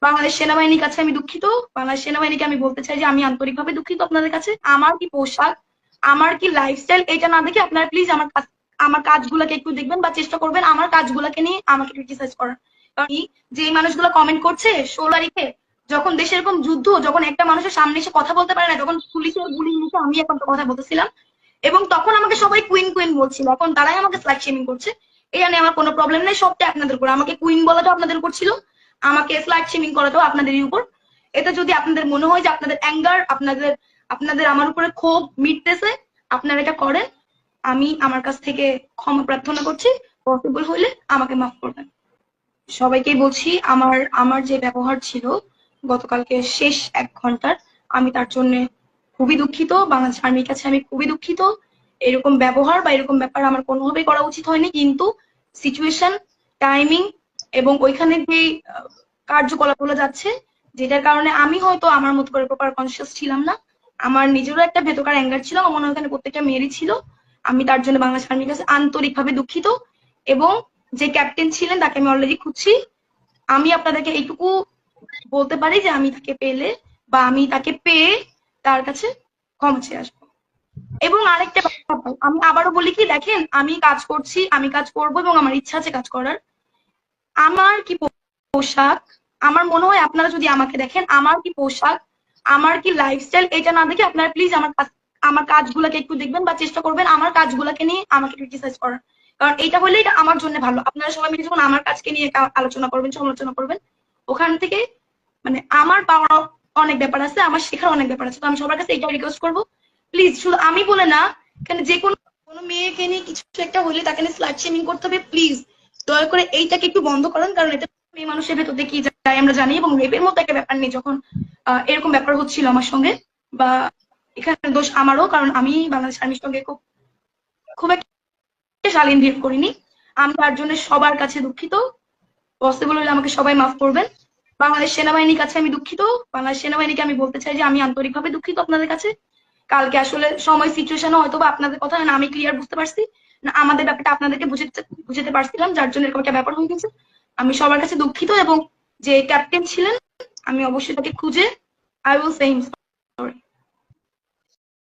বাংলাদেশ সেনাবাহিনীর কাছে আমি দুঃখিত। বাংলাদেশ সেনাবাহিনীকে আমি বলতে চাই যে আমি আন্তরিকভাবে দুঃখিত আপনাদের কাছে। আমার কি পোশাক, আমার কি লাইফস্টাইল, এটা না দেখে আপনারা প্লিজ আমার কাজগুলোকে একটু দেখবেন বা চেষ্টা করবেন আমার কাজগুলোকে নিয়ে আমাকে ক্রিটিসাইজ করার। কারণ যে মানুষগুলো কমেন্ট করছে 16 তারিখে, যখন দেশে এরকম যুদ্ধ, যখন একটা মানুষের সামনে এসে কথা বলতে পারে না, যখন পুলিশের গুলি মুখে আমি এখন তো কথা বলতেছিলাম, এবং তখন আমাকে সবাই কুইন কুইন বলছিল, এখন তারাই আমাকে স্লাট শেমিং করছে। এটা নিয়ে আমার কোনো প্রবলেম নেই, সবটা আপনাদের উপর। আমাকে কুইন বলাটাও আপনাদের উপর ছিল, আমাকে স্লাট শেমিং করাটাও আপনাদেরই উপর। এটা যদি আপনাদের মনে হয় যে আপনাদের অ্যাঙ্গার, আপনাদের আপনাদের আমার উপরে ক্ষোভ মিটতেছে, আপনারা এটা করেন। আমি আমার কাছ থেকে ক্ষমা প্রার্থনা করছি, পসিবল হইলে আমাকে মাফ করবেন। সবাইকেই বলছি, আমার আমার যে ব্যবহার ছিল গতকালকে শেষ 1 ঘন্টার, আমি তার জন্য খুবই দুঃখিত। বাংলাদেশ আর্মির কাছে আমি খুবই দুঃখিত। এরকম ব্যবহার বা এরকম ব্যাপার আমার কোনোভাবেই করা উচিত হয়নি, কিন্তু সিচুয়েশন, টাইমিং এবং ওইখানে যে কার্যকলাপগুলো যাচ্ছে, যেটার কারণে আমি হয়তো আমার মতো করে প্রপার কনসিয়াস ছিলাম না। আমার নিজেরও একটা ভেতরকার অ্যাঙ্গার ছিল, আমার মনে হয় ওখানে প্রত্যেকটা মেয়েরই ছিল। আমি তার জন্য বাংলাদেশ আর্মির কাছে আন্তরিকভাবে দুঃখিত। এবং যে ক্যাপ্টেন ছিলেন তাকে আমি অলরেডি খুঁজছি। আমি আপনাদেরকে এইটুকু বলতে পারি যে আমি তাকে পেলে বা আমি তাকে পেয়ে তার কাছে ক্ষমা চেয়ে আসবো। এবং আরেকটা ব্যাপার, আমি আবারও বলি কি, দেখেন আমি কাজ করছি, আমি কাজ করব এবং আমার ইচ্ছা আছে কাজ করার। আমার কি পোশাক, আমার মনে হয় আপনারা যদি আমাকে দেখেন, আমার কি পোশাক, আমার কি লাইফস্টাইল, এটা না দেখে আপনারা প্লিজ আমার কাজগুলোকে একটু দেখবেন বা চেষ্টা করবেন আমার কাজগুলোকে নিয়ে আমাকে ক্রিটিসাইজ করার। কারণ এটা হলে এটা আমার জন্য ভালো। আপনারা সবাই মিলে যখন আমার কাজকে নিয়ে আলোচনা করবেন, সমালোচনা করবেন, ওখান থেকে মানে আমার পাওয়ার অনেক ব্যাপার আছে, আমার শেখার অনেক ব্যাপার আছে। তো আমি সবার কাছে এটা রিকোয়েস্ট করবো, প্লিজ, শুধু আমি বলে না, এখানে যে কোনো মেয়েকে নিয়ে কিছু একটা হলে তাকে নিয়ে স্লাট শেমিং করতে হবে, প্লিজ দয়া করে এইটাকে একটু বন্ধ করেন। কারণ এটা মেয়ে মানুষের ভেতর দিয়ে কি যায় আমরা জানি, এবং রেপের মতো একটা ব্যাপার নেই যখন এরকম ব্যাপার হচ্ছিল আমার সঙ্গে, বা এখানে দোষ আমারও, কারণ আমি বাংলাদেশ আর্মির সঙ্গে খুব খুব একটা শালীন বিহেভ করিনি। আমি তার জন্য সবার কাছে দুঃখিত। পসিবল হলে আমাকে সবাই মাফ করবেন। বাংলাদেশ সেনাবাহিনীর কাছে আমি দুঃখিত। বাংলাদেশ সেনাবাহিনীকে আমি বলতে চাই যে আমি আন্তরিকভাবে দুঃখিত আপনাদের কাছে। কালকে আসলে সময় সিচুয়েশন হয়তো বা আপনাদের কথা না আমি ক্লিয়ার বুঝতে পারছি না, আমাদের ব্যাপারটা আপনাদেরকে বুঝাতে পারছিলাম, যার জন্য এরকম একটা ব্যাপার হয়ে গেছে। আমি সবার কাছে দুঃখিত, এবং যে ক্যাপ্টেন ছিলেন আমি অবশ্যই তাকে খুঁজে I will say him sorry.